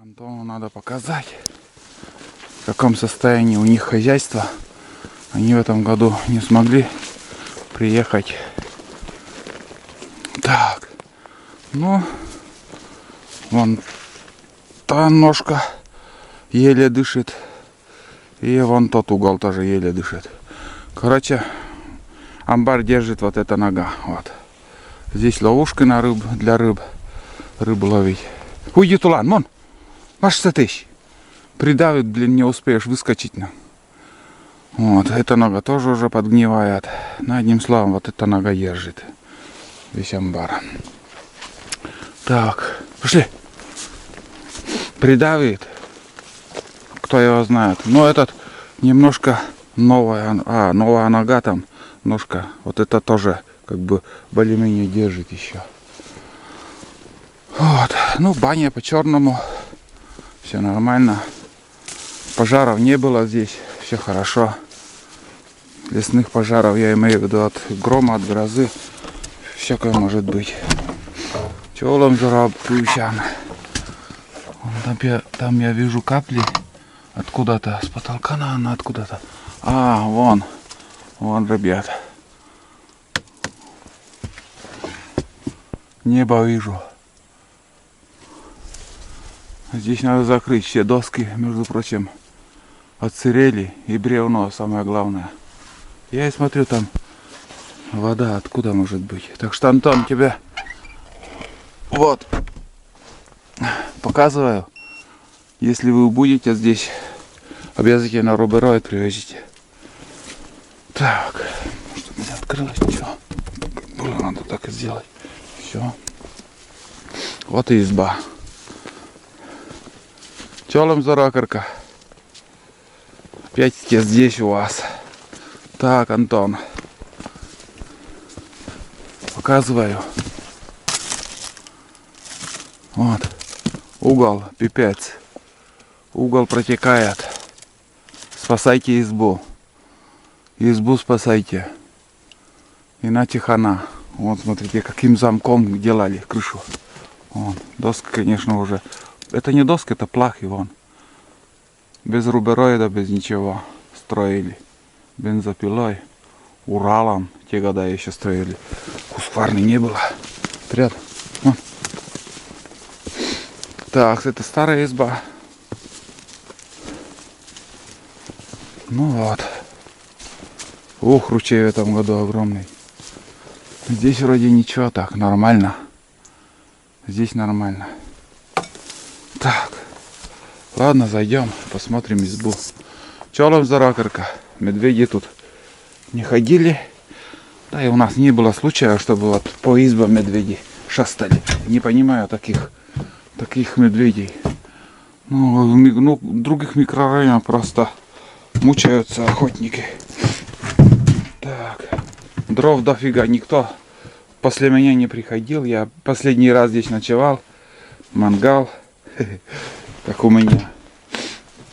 Антону надо показать, в каком состоянии у них хозяйство. Они в этом году не смогли приехать. Так, ну, вон та ножка еле дышит. И вон тот угол тоже еле дышит. Короче, амбар держит вот эта нога. Вот. Здесь ловушка на рыб, для рыбу ловить. Уйди, Тулан, вон! Маш тысяч. Придавит, блин, не успеешь выскочить. Вот, эта нога тоже уже подгнивает. Но одним словом, вот эта нога держит весь амбар. Так, пошли. Придавит. Кто его знает. Но этот немножко новая нога там, ножка. Вот это тоже как бы более-менее держит еще. Вот, ну баня по-черному. Все нормально. Пожаров не было здесь. Все хорошо. Лесных пожаров, я имею в виду от грома, от грозы. Всякое может быть. Челом жара пущан. Там я вижу капли. Откуда-то, с потолка, наверное, откуда-то. А, вон, ребят. Небо вижу. Здесь надо закрыть все доски, между прочим, отсырели, и бревно, самое главное. Я и смотрю, там вода откуда может быть. Так что, Антон, тебе вот показываю. Если вы будете здесь, обязательно рубероид привезите. Так, чтобы не открылось ничего. Было надо так и сделать. Все. Вот и изба. Челом заракарка. Опять-таки здесь у вас. Так, Антон. Показываю. Вот. Угол, пипец. Угол протекает. Спасайте избу. Избу спасайте. Иначе хана. Вот смотрите, каким замком делали крышу. Вон. Доска, конечно, уже. Это не доска, это плахи, вон. Без рубероида, без ничего строили. Бензопилой. Уралом. Те года еще строили. Хускварны не было. Ряд. Вон. Так, это старая изба. Ну вот. Ух, ручей в этом году огромный. Здесь вроде ничего, так, нормально. Здесь нормально. Так. Ладно, зайдем, посмотрим избу. Челом заракарка. Медведи тут не ходили. Да и у нас не было случая, чтобы вот по избам медведи шастали. Не понимаю таких медведей. Ну, в других микрорайонах просто мучаются охотники. Так. Дров дофига, никто после меня не приходил. Я последний раз здесь ночевал. Мангал. Как у меня.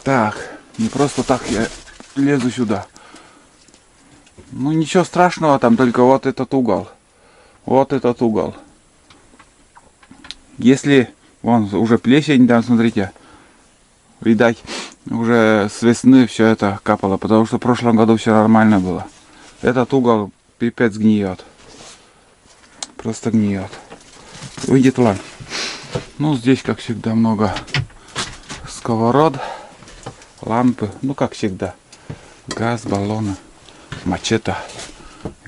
Так. Не просто так я лезу сюда. Ну ничего страшного, там только вот этот угол. Вот этот угол. Если вон уже плесень, да, смотрите. Видать, уже с весны все это капало, потому что в прошлом году все нормально было. Этот угол пипец гниет. Просто гниет. Выйдет лань. Ну, здесь, как всегда, много сковород, лампы. Ну, как всегда. Газ, баллоны, мачете.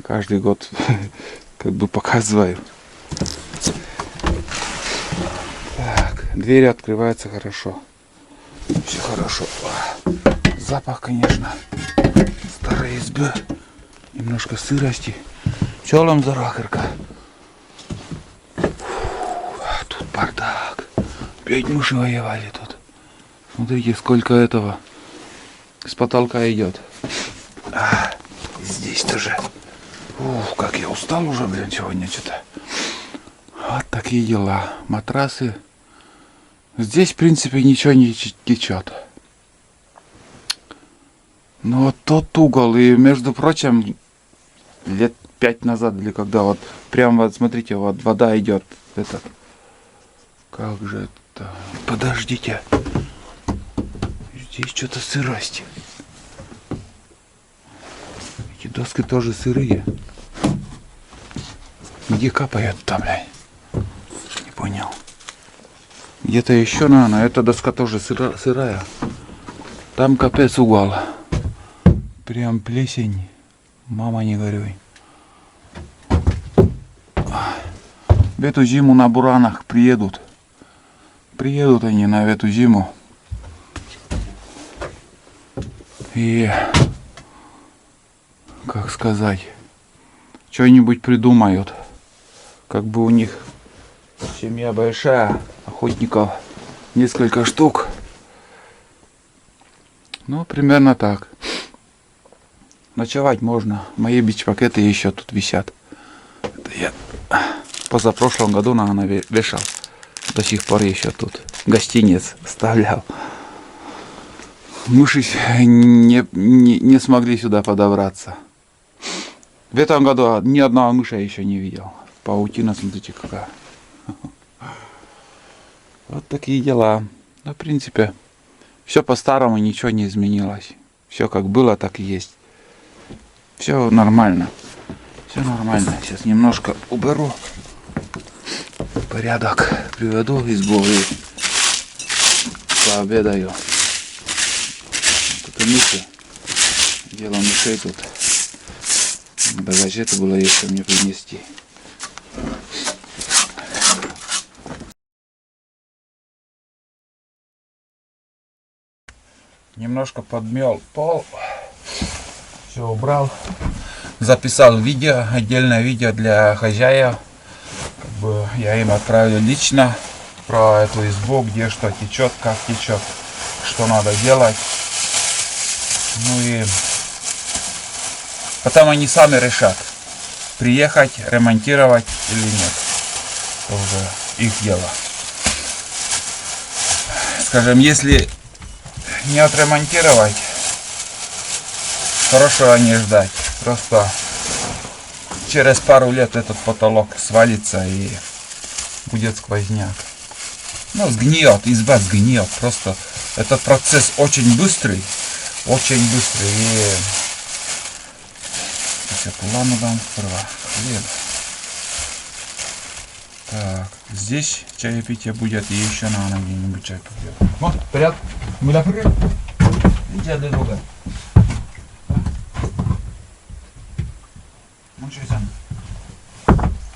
Каждый год как бы показываю. Так, двери открываются хорошо. Все хорошо. Запах, конечно, старой избы. Немножко сырости. Челом зарахарка. Тут бардак. 5 мыши воевали тут. Смотрите, сколько этого с потолка идет. Здесь тоже. Ух, как я устал уже, блин, сегодня что-то. Вот такие дела. Матрасы. Здесь, в принципе, ничего не течет. Но вот тот угол, и, между прочим, лет 5 назад, или когда вот, прям вот, смотрите, вот вода идет. Этот. Как же это? Подождите. Здесь что-то сырость. Эти доски тоже сырые. Где капает-то, блядь? Не понял. Где-то еще, наверное, эта доска тоже сырая. Там капец угол. Прям плесень. Мама, не горюй. В эту зиму на буранах приедут. Приедут они на эту зиму. И, как сказать, что-нибудь придумают. Как бы у них семья большая, охотников несколько штук. Ну, примерно так. Ночевать можно. Мои бич-пакеты еще тут висят. Это я позапрошлом году, наверное, вешал. До сих пор еще тут гостиниц вставлял. Мыши не смогли сюда подобраться. В этом году ни одного мыша еще не видел. Паутина, смотрите, какая. Вот такие дела. Но, в принципе, все по-старому, ничего не изменилось. Все как было, так и есть. Все нормально. Все нормально. Сейчас немножко уберу. Порядок приведу избу и пообедаю. Тут и мыши. Дело мышей тут. Надо газету было еще мне принести. Немножко подмел пол. Все убрал. Записал видео, отдельное видео для хозяев. Как бы я им отправил лично про эту избу, где что течет, как течет, что надо делать. Ну и потом они сами решат, приехать, ремонтировать или нет. Это уже их дело. Скажем, если не отремонтировать, хорошего не ждать. Просто через пару лет этот потолок свалится и будет сквозняк. Ну, сгниет, изба сгниет. Просто этот процесс очень быстрый. Очень быстрый. И сейчас ладно, дам сперва хлеб. Так, здесь чаепитие будет и еще надо где-нибудь чай попьет. Вот, порядок. Мы напрыг. Иди одна друга. Ну что там?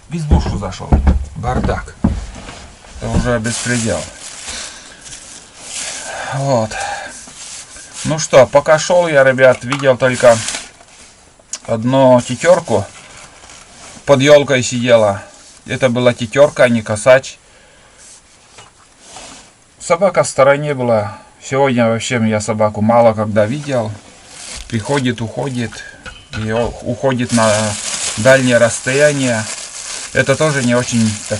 В избушку зашел. Бардак. Это уже беспредел. Вот. Ну что, пока шел я, ребят, видел только одну тетерку. Под елкой сидела. Это была тетерка, а не косач. Собака в стороне была. Сегодня вообще я собаку мало когда видел. Приходит, уходит. И уходит на дальнее расстояние. Это тоже не очень, так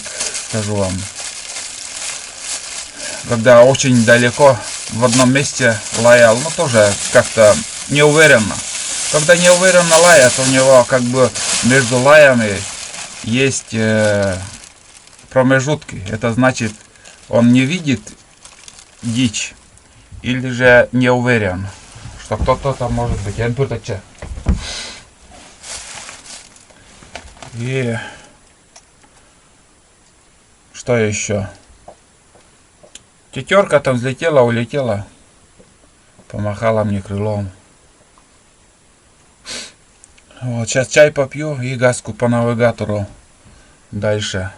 скажу вам. Когда очень далеко в одном месте лаял, ну тоже как-то неуверенно. Когда неуверенно лает, у него как бы между лаями есть промежутки. Это значит, он не видит дичь или же не уверен, что кто-то там может быть. И что еще? Тетерка там взлетела, улетела, помахала мне крылом. Вот, сейчас чай попью и газку по навигатору дальше.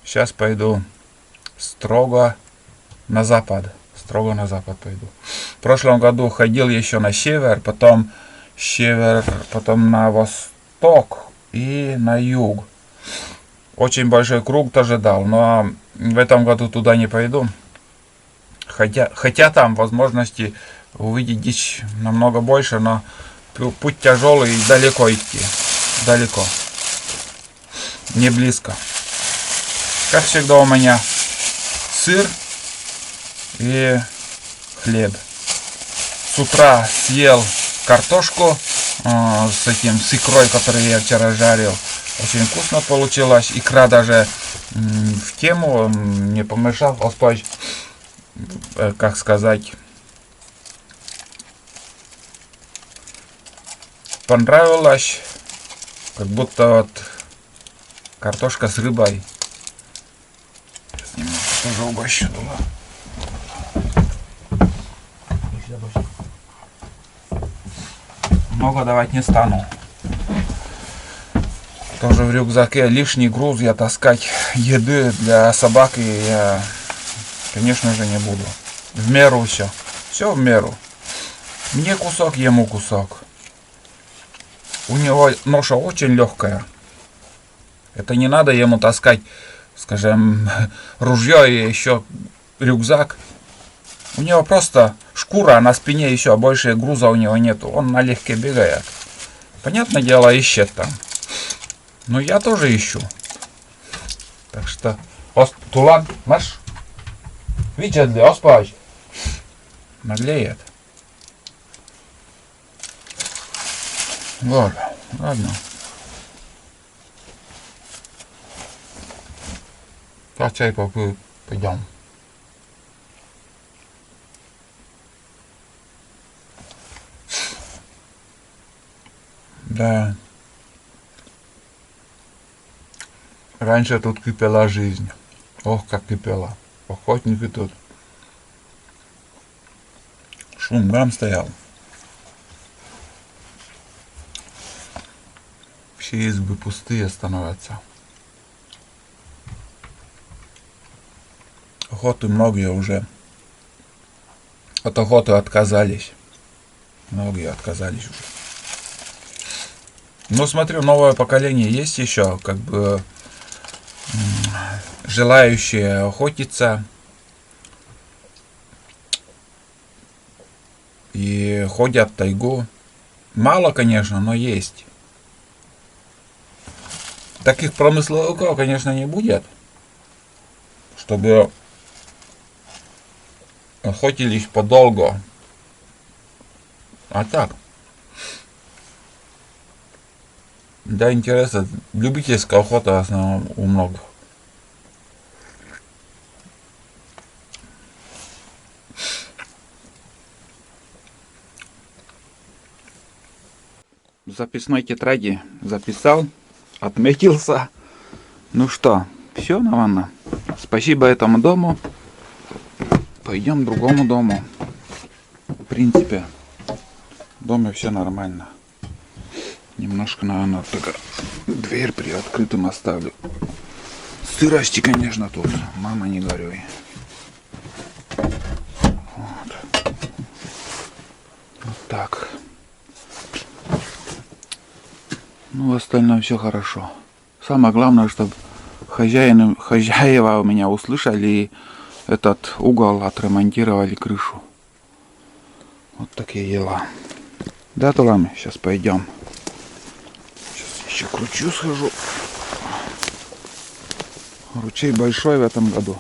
Сейчас пойду строго на запад. Строго на запад пойду. В прошлом году ходил еще на север, потом на восток и на юг. Очень большой круг тоже дал, но в этом году туда не пойду. Хотя там возможности увидеть дичь намного больше, но путь тяжелый и далеко идти. Далеко. Не близко. Как всегда у меня сыр и хлеб. С утра съел картошку с икрой, которую я вчера жарил. Очень вкусно получилось. Икра даже в тему не помешал. Господь, как сказать, понравилось. Как будто вот картошка с рыбой. Сейчас немножко тоже угощу. Много давать не стану. Тоже в рюкзаке лишний груз я таскать еды для собаки я, конечно же, не буду. В меру все. Все в меру. Мне кусок, ему кусок. У него ноша очень легкая. Это не надо ему таскать, скажем, ружье и еще рюкзак. У него просто шкура на спине и все, больше груза у него нету. Он налегке бегает. Понятное дело, ищет там. Но я тоже ищу. Так что... Тулан, марш. Видите, для оспать. Наглеет. Ладно, ладно. Так, чай попью, пойдем. Да. Раньше тут кипела жизнь. Ох, как кипела. Охотники тут. Шум гам стоял. Все избы пустые становятся. Охоты многие уже от охоты отказались. Многие отказались уже. Но смотрю, новое поколение есть еще, как бы желающие охотиться и ходят в тайгу. Мало, конечно, но есть. Таких промысловиков, конечно, не будет, чтобы охотились подолго. А так, для интереса, любительская охота в основном у многих. В записной тетради записал, отметился. Ну что, все, наверное. Спасибо этому дому. Пойдем к другому дому. В принципе, в доме все нормально. Немножко, наверное, только дверь приоткрытым оставлю. Сырости, конечно, тут. Мама, не горюй. Вот. Вот так. Ну, в остальном все хорошо. Самое главное, чтобы хозяева у меня услышали и этот угол отремонтировали, крышу. Вот такие дела. Да, Тулами, сейчас пойдем. Сейчас еще к ручью схожу. Ручей большой в этом году.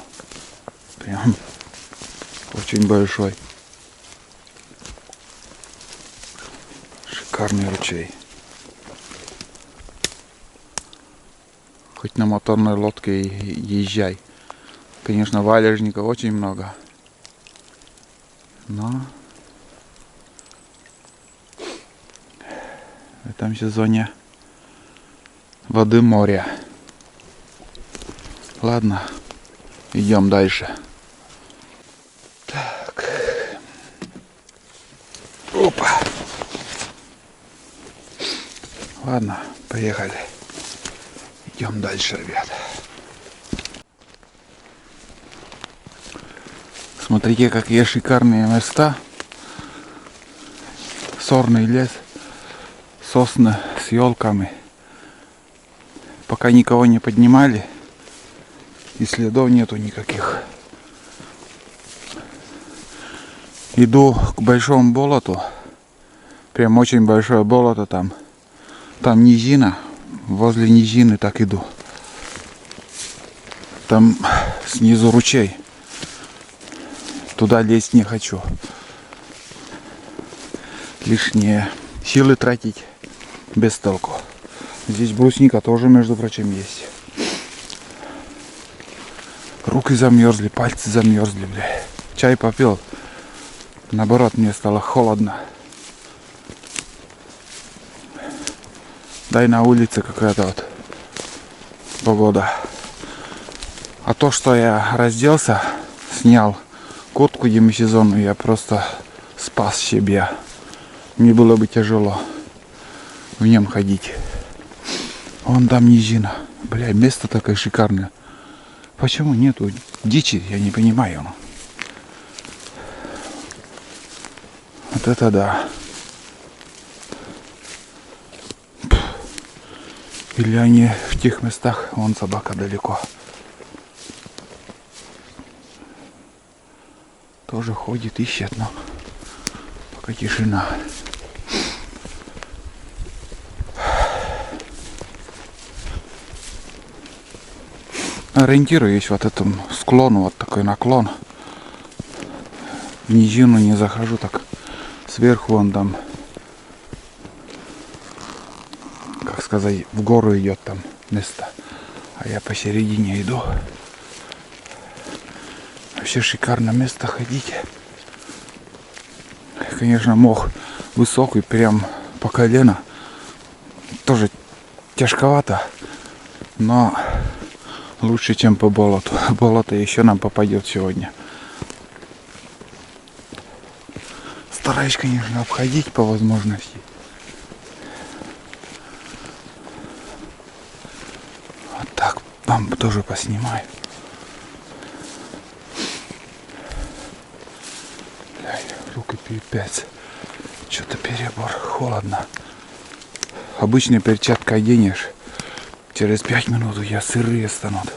Прям очень большой. Шикарный ручей. Хоть на моторной лодке езжай. Конечно, валежников очень много. Но в этом сезоне воды море. Ладно, идем дальше. Так. Опа. Ладно, поехали. Идем дальше, ребят. Смотрите, какие шикарные места. Сорный лес, сосны с елками. Пока никого не поднимали, и следов нету никаких. Иду к большому болоту. Прям очень большое болото там. Там низина. Возле низины так иду. Там снизу ручей. Туда лезть не хочу. Лишние силы тратить без толку. Здесь брусника тоже, между прочим, есть. Руки замерзли, пальцы замерзли, бля. Чай попил. Наоборот, мне стало холодно. Да и на улице какая-то вот погода. А то, что я разделся, снял куртку демисезонную, я просто спас себя. Мне было бы тяжело в нем ходить. Вон там низина. Бля, место такое шикарное. Почему нету дичи, я не понимаю. Вот это да. Или они в тех местах, вон собака далеко. Тоже ходит, ищет, но пока тишина. Ориентируюсь вот этому склону, вот такой наклон. В низину не захожу, так сверху вон там, как сказать, в гору идет там место. А я посередине иду. Вообще шикарное место ходить. Конечно, мох высокий, прям по колено. Тоже тяжковато, но лучше, чем по болоту. Болото еще нам попадет сегодня. Стараюсь, конечно, обходить по возможности. Вот так вам тоже поснимаю. Руки пипец. Что-то перебор. Холодно. Обычной перчаткой оденешь. Через 5 минут у тебя сырые станут.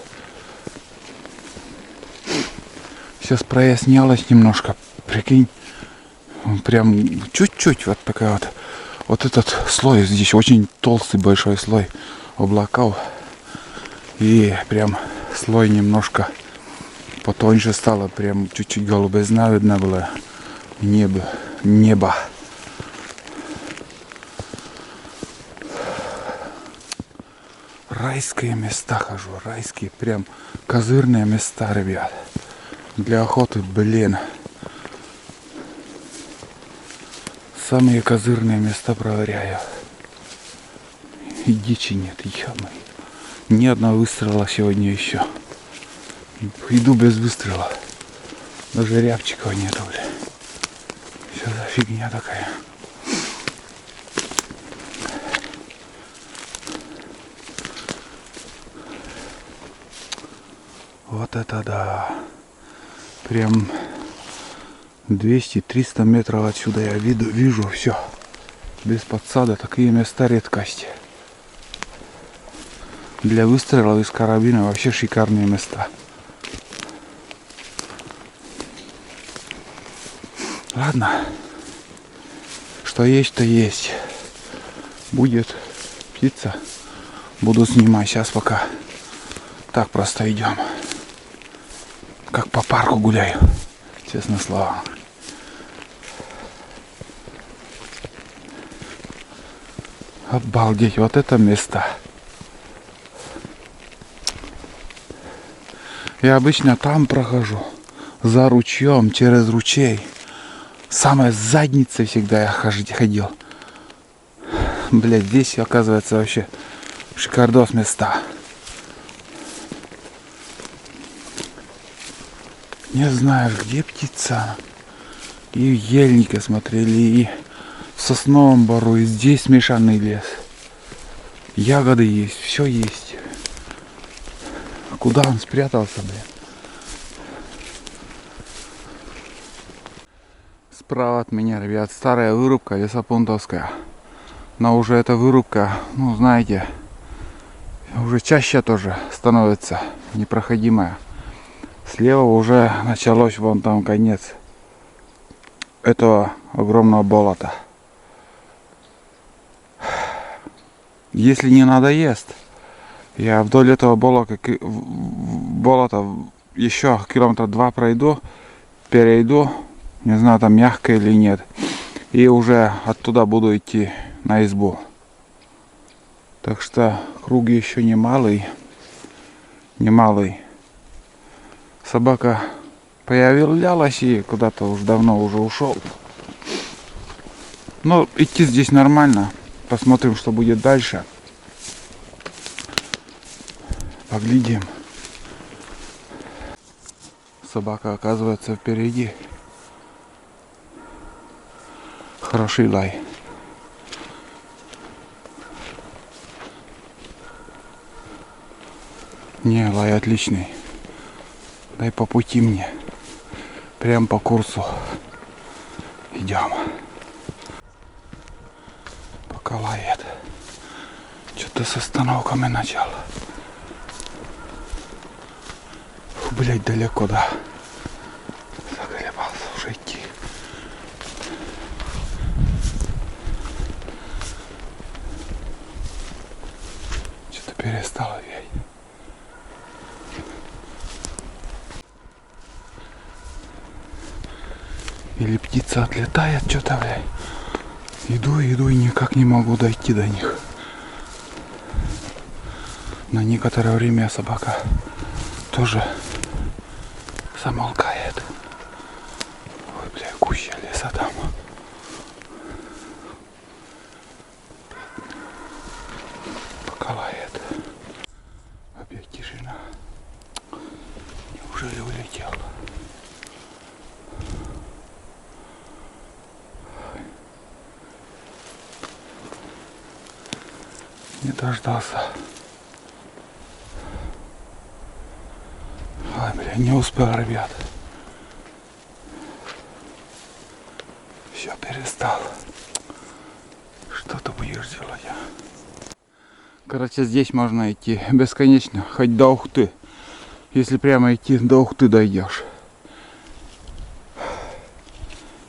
Сейчас прояснялось немножко. Прикинь. Прям чуть-чуть вот такая вот. Вот этот слой. Здесь очень толстый большой слой облаков. И прям слой немножко потоньше стало. Прям чуть-чуть голубизна видно было. Небо. Райские места хожу, райские, прям козырные места, ребят. Для охоты, блин. Самые козырные места проверяю. И дичи нет, ё-моё. Ни одного выстрела сегодня еще. Иду без выстрела. Даже рябчиков нету, блин. Что за фигня такая? Вот это да. Прям 200-300 метров отсюда я вижу все. Без подсада такие места редкость. Для выстрелов из карабина вообще шикарные места. Ладно. Что есть, то есть. Будет птица. Буду снимать. Сейчас пока так просто идем. Как по парку гуляю. Честно слово. Обалдеть. Вот это место. Я обычно там прохожу. За ручьем, через ручей. Самая задница всегда я ходил. Блять, здесь оказывается вообще шикардос места. Не знаешь, где птица. И в ельника смотрели, и в сосновом бору, и здесь смешанный лес. Ягоды есть, все есть. А куда он спрятался, блин? Справа от меня, ребят, старая вырубка лесопунктовская. Но уже эта вырубка, ну знаете, уже чаще тоже становится непроходимая. Слева уже началось вон там конец этого огромного болота. Если не надоест, я вдоль этого болота еще километра 2 пройду, перейду. Не знаю, там мягко или нет. И уже оттуда буду идти на избу. Так что круг еще немалый. Собака появлялась и куда-то уж давно уже ушел. Но идти здесь нормально. Посмотрим, что будет дальше. Поглядим. Собака оказывается впереди. Хороший лай. Не, лай отличный. Дай по пути мне. Прям по курсу. Идем. Пока лает. Что-то с остановками начал. Фу, блядь, далеко, да. Заколебался уже идти. Что-то перестало веять. Или птица отлетает, что-то, блядь. Иду и никак не могу дойти до них. На некоторое время собака тоже замолкает. Ой, бля, куща леса там. Пока лает. Опять тишина. Неужели улетел? Не дождался. Ой, бля, не успел, ребят. Все, перестал. Что ты будешь делать, а? Короче, здесь можно идти бесконечно, хоть до Ухты. Если прямо идти, до Ухты дойдешь.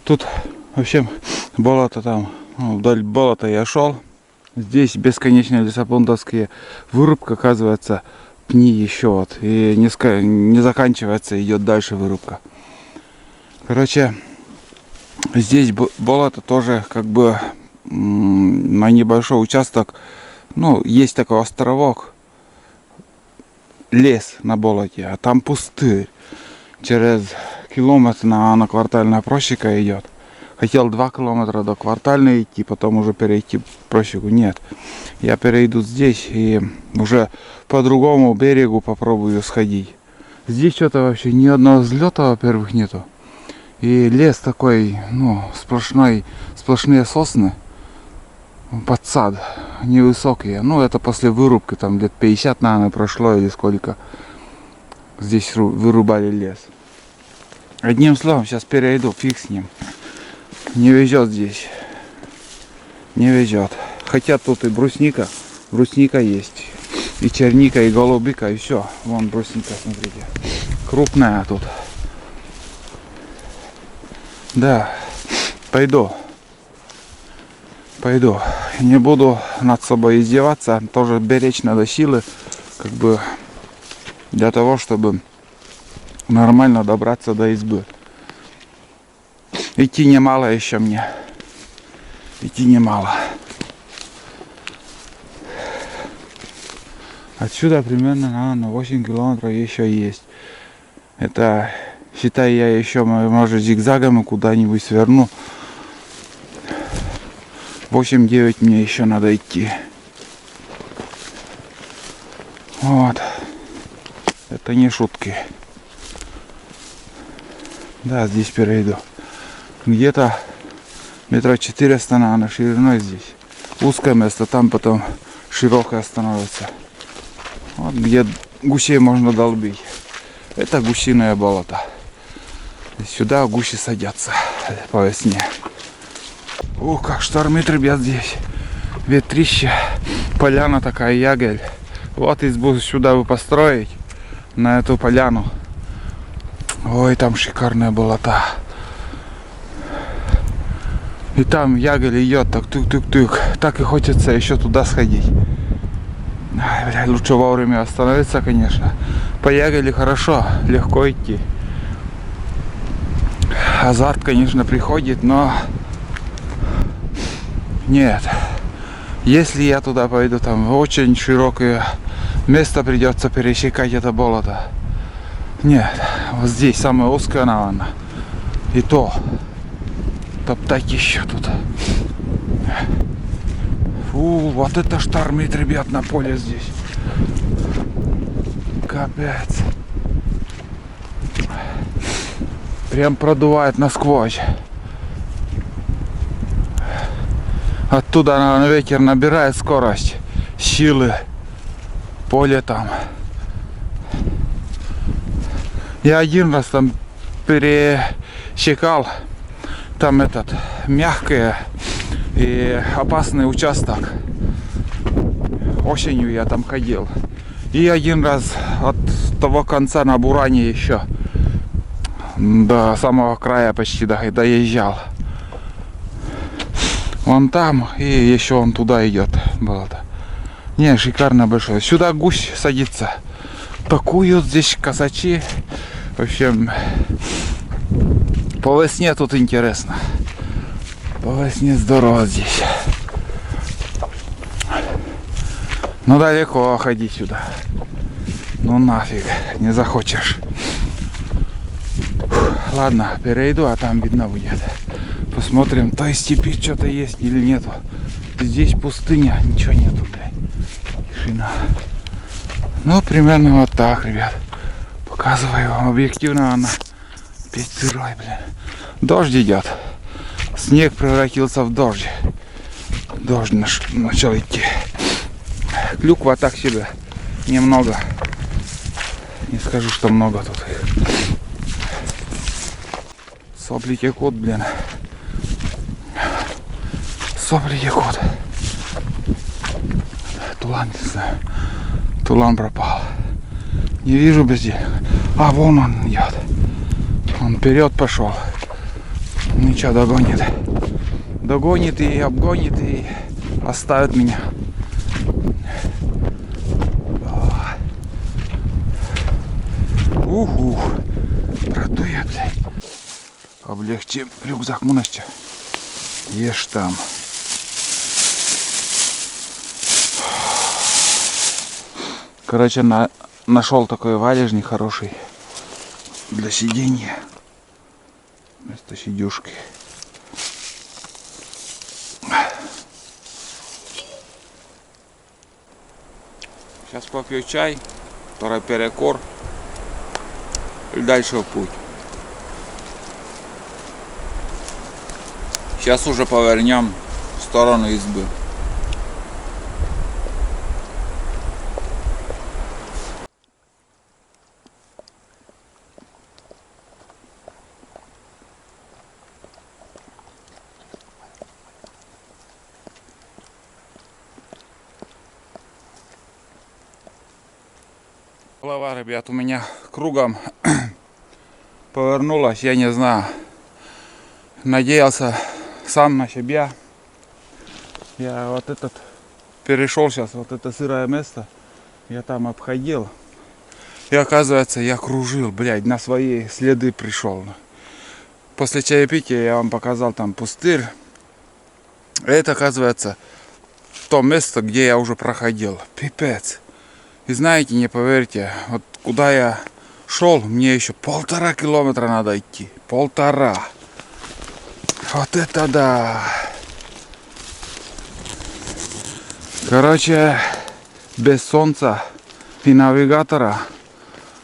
Тут, в общем, болото там. Ну, вдоль болота я шел. Здесь бесконечные лесопунктовские вырубка, оказывается, пни еще вот. И не заканчивается, идет дальше вырубка. Короче, здесь болото тоже как бы на небольшой участок. Ну, есть такой островок. Лес на болоте, а там пустырь. Через километр на квартальная просека идет. Хотел 2 километра до квартальной идти, потом уже перейти просеку. Нет. Я перейду здесь и уже по другому берегу попробую сходить. Здесь что-то вообще ни одного взлета, во-первых, нету. И лес такой, ну, сплошные сосны. Подсад. Невысокие. Ну, это после вырубки, там лет 50, наверное, прошло или сколько. Здесь вырубали лес. Одним словом, сейчас перейду, фиг с ним. Не везет здесь. Не везет. Хотя тут и брусника. Брусника есть. И черника, и голубика, и все. Вон брусника, смотрите. Крупная тут. Да. Пойду. Не буду над собой издеваться. Тоже беречь надо силы. Как бы для того, чтобы нормально добраться до избы. Идти немало еще мне. Идти немало. Отсюда примерно на 8 километров еще есть. Это, считай, я еще, может, зигзагом куда-нибудь сверну. 8-9 мне еще надо идти. Вот. Это не шутки. Да, здесь перейду. Где-то метра 400, наверное, шириной здесь. Узкое место, там потом широкое становится. Вот где гусей можно долбить. Это гусиное болото. И сюда гуси садятся по весне. Ух, как штормит, ребят, здесь. Ветрище. Поляна такая, ягель. Вот избу сюда бы построить. На эту поляну. Ой, там шикарная болота. И там ягель идет, так тук-тук-тук. Так и хочется еще туда сходить. Ай, бля, лучше вовремя остановиться, конечно. По ягеле хорошо, легко идти. Азарт, конечно, приходит, но... Нет. Если я туда пойду, там очень широкое место, придется пересекать это болото. Нет, вот здесь самое узкое, наверное. И то топтать еще тут. Фу, вот это штормит, ребят, на поле здесь. Капец. Прям продувает насквозь. Оттуда ветер набирает скорость, силы. Поле там. Я один раз там пересекал. Там этот мягкий и опасный участок. Осенью я там ходил. И один раз от того конца на буране еще до самого края почти доезжал. Вон там и еще он туда идет. Было-то. Не, шикарно большое. Сюда гусь садится. Такую здесь косачи. В общем, по весне тут интересно. По весне здорово здесь. Ну далеко ходить сюда. Ну нафиг, не захочешь. Ладно, перейду, а там видно будет. Посмотрим, той степи что-то есть или нету. Здесь пустыня, ничего нету, блядь. Тишина. Ну, примерно вот так, ребят. Показываю вам объективно, она опять сырой, блин. Дождь идет. Снег превратился в дождь. Дождь начал идти. Клюква так себе. Немного. Не скажу, что много тут. Сопли текут, блин. Сопли текут. Тулан, не знаю. Тулан пропал. Не вижу бездельник. А, вон он идет. Он вперед пошел. Ничего, догонит. Догонит и обгонит и оставит меня. Уху. Продует, блядь. Облегчим рюкзак мунаща. Ешь там. Короче, нашел такой валежник хороший для сидения. Вместо сидюшки. Сейчас попью чай, второй перекур и дальше в путь. Сейчас уже повернем в сторону избы. Голова, ребят, у меня кругом повернулась, я не знаю. Надеялся сам на себя. Я вот этот перешел сейчас, вот это сырое место. Я там обходил. И оказывается, я кружил, блядь, на свои следы пришел. После чаепития я вам показал там пустырь. Это, оказывается, то место, где я уже проходил. Пипец. И знаете, не поверите, вот куда я шел, мне еще 1,5 километра надо идти. 1,5. Вот это да. Короче, без солнца и навигатора,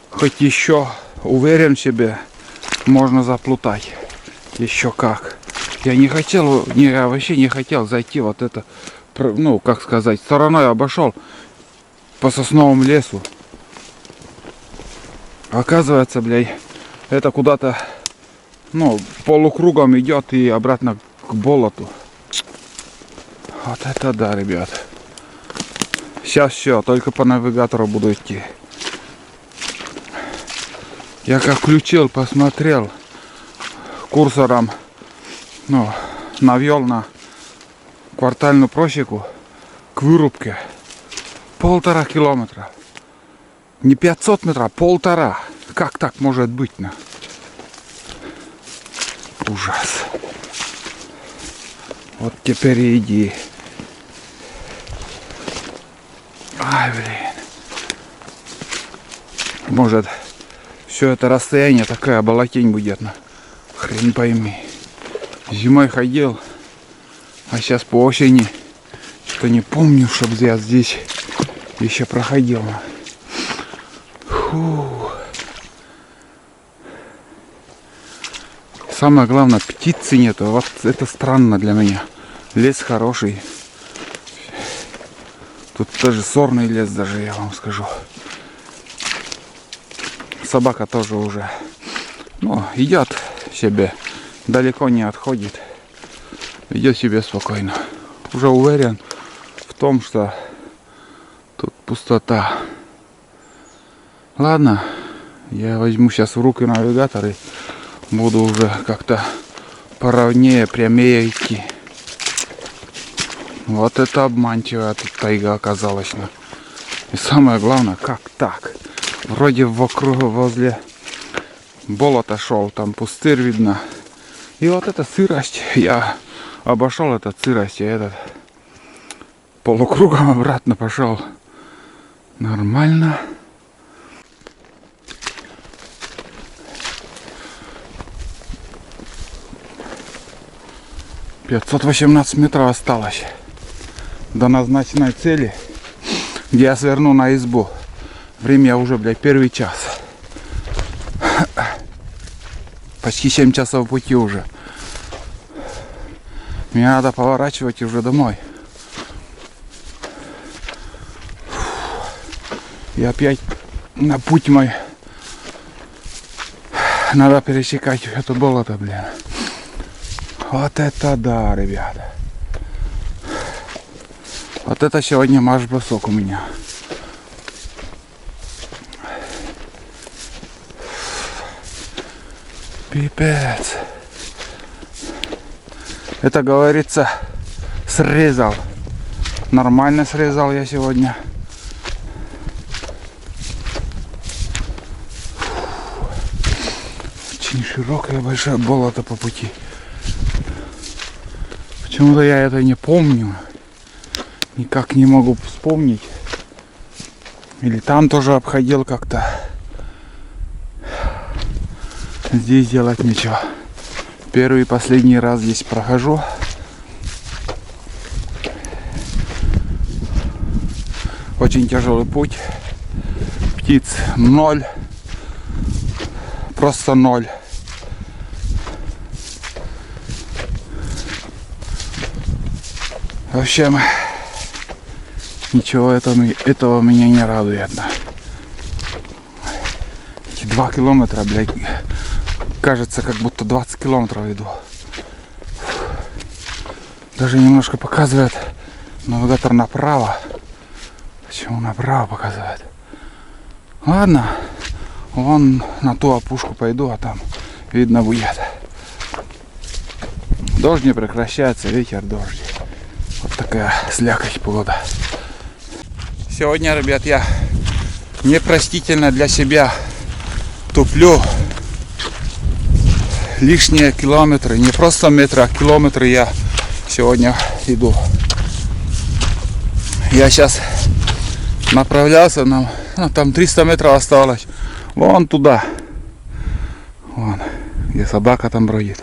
хоть еще уверен в себе, можно заплутать. Еще как. Я не хотел, я вообще не хотел зайти вот это, ну, как сказать, стороной обошел по сосновому лесу. Оказывается, блядь, это куда-то, ну, полукругом идет и обратно к болоту. Вот это да, ребят. Сейчас все, только по навигатору буду идти. Я как включил, посмотрел курсором, ну, навел на квартальную просеку к вырубке. 1,5 километра. Не 500 метров, 1,5. Как так может быть? На? Ужас. Вот теперь и иди. Ай, блин. Может, все это расстояние такая болотень будет. На. Хрен пойми. Зимой ходил, а сейчас по осени что не помню, чтобы я здесь еще проходил. Фу. Фу. Самое главное, птицы нету. Вот это странно для меня. Лес хороший. Тут тоже сорный лес даже, я вам скажу. Собака тоже уже, ну, идет себе, далеко не отходит. Идет себе спокойно. Уже уверен в том, что тут пустота. Ладно, я возьму сейчас в руки навигатор и буду уже как-то поровнее, прямее идти. Вот это обманчивая тут тайга оказалась. И самое главное, как так? Вроде вокруг, возле болота шел, там пустырь видно. И вот эта сырость, я обошел эту сырость, и этот полукругом обратно пошел. Нормально. «518 метров осталось до назначенной цели, где я сверну на избу. Время уже, блядь, 1 час. Почти 7 часов пути уже. Мне надо поворачивать уже домой. И опять на путь мой надо пересекать это болото, блин. Вот это да, ребята. Вот это сегодня марш-бросок у меня. Пипец. Это, говорится, срезал. Нормально срезал я сегодня. Очень широкое, большое болото по пути. Почему-то я это не помню. Никак не могу вспомнить. Или там тоже обходил как-то. Здесь делать нечего. Первый и последний раз здесь прохожу. Очень тяжелый путь. Птиц 0. Просто 0. В общем, ничего этого меня не радует. Эти 2 километра, блядь, кажется, как будто 20 километров иду. Даже немножко показывает навигатор направо. Почему направо показывает? Ладно, вон на ту опушку пойду, а там видно будет. Дождь не прекращается, ветер, дождь. Вот такая слякоть погода. Сегодня, ребят, я непростительно для себя туплю лишние километры. Не просто метры, а километры я сегодня иду. Я сейчас направлялся, там 300 метров осталось. Вон туда. Вон, где собака там бродит.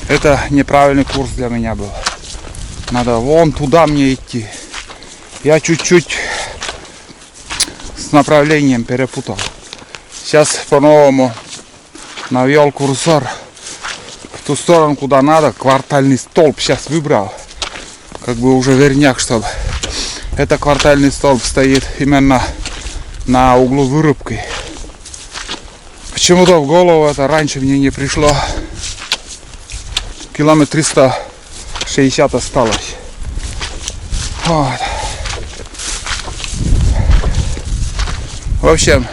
Это неправильный курс для меня был. Надо вон туда мне идти. Я чуть-чуть с направлением перепутал. Сейчас по-новому навел курсор в ту сторону, куда надо. Квартальный столб сейчас выбрал. Как бы уже верняк, чтобы это квартальный столб стоит именно на углу вырубки. Почему-то в голову это раньше мне не пришло. Километр 360 осталось. Вот. В общем,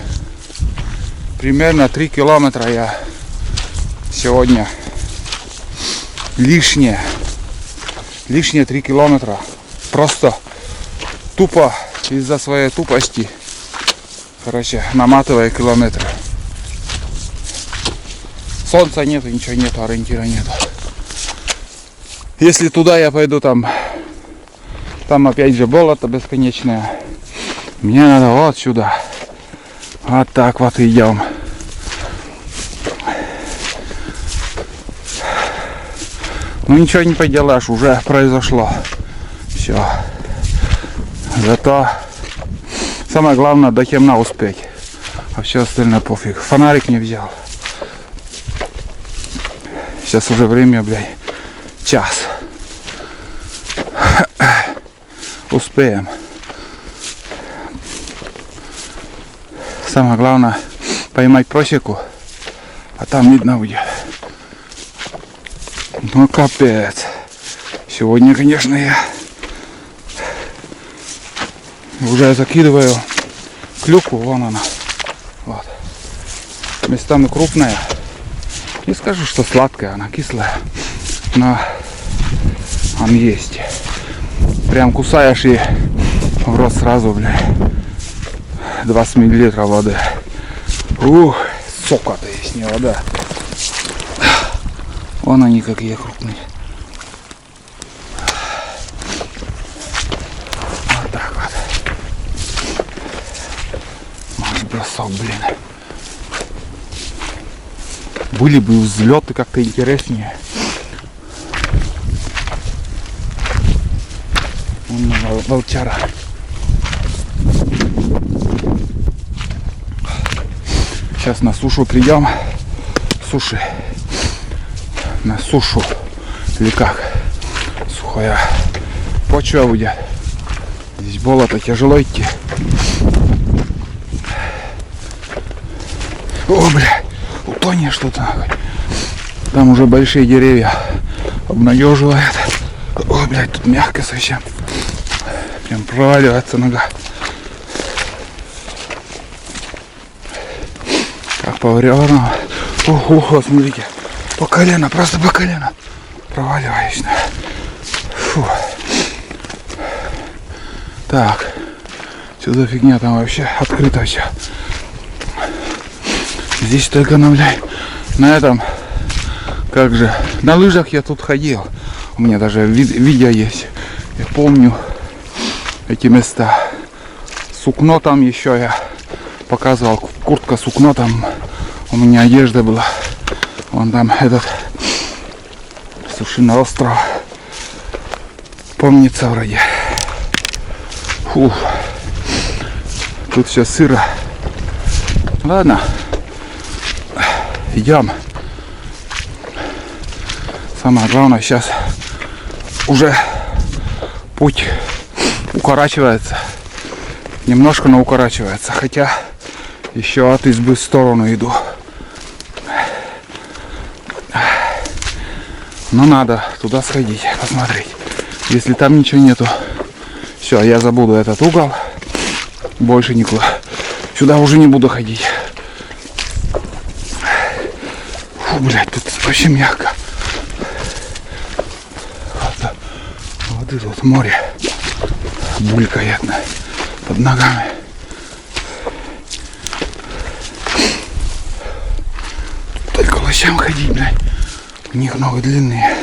примерно 3 километра я сегодня лишние 3 километра просто тупо из-за своей тупости, короче, наматывая километры. Солнца нету, ничего нету, ориентира нету. Если туда я пойду, там опять же болото бесконечное. Мне надо вот сюда. Вот так вот идем. Ну ничего не поделаешь, уже произошло. Все. Зато Самое главное до темна успеть. А все остальное пофиг. Фонарик не взял. Сейчас уже время, блядь, час. Успеем. Самое главное поймать просеку, а там видно будет. Ну капец. Сегодня, конечно, я уже закидываю клюкву, вон она. Вот. Местами крупная. Не скажу, что сладкая, она кислая, но он есть. Прям кусаешь и в рот сразу, блядь, 20 мл воды. Ух, сока-то есть, не вода. Вон они какие крупные. Вот так вот. Может, бросок, блин. Были бы взлеты как-то интереснее. Вон волчара. Сейчас на сушу придем. Суши. На сушу. Или как? Сухая почва будет. Здесь болото, тяжело идти. О, бля, утонет что-то. Там уже большие деревья. Обнадеживает. О, блядь, тут мягко совсем. Прям проваливается нога. Как поварено. Ого, смотрите. По колено, просто по колено. Проваливаюсь. Фу. Так. Что за фигня там вообще? Открыто все. Здесь только на этом. Как же. На лыжах я тут ходил. У меня даже видео есть. Я помню эти места. Сукно там еще я показывал. Куртка сукно там. У меня одежда была. Вон там этот Сушиный остров. Помнится вроде. Фух. Тут все сыро. Ладно. Идем. Самое главное, сейчас уже путь укорачивается. Немножко, но укорачивается. Хотя еще от избы в сторону иду. Но надо туда сходить, посмотреть. Если там ничего нету, все, я забуду этот угол. Больше никуда. Сюда уже не буду ходить. Фу, блядь, тут вообще мягко. Вот это вот море булькает под ногами. Только лощам ходить, блядь. У них ноги длинные.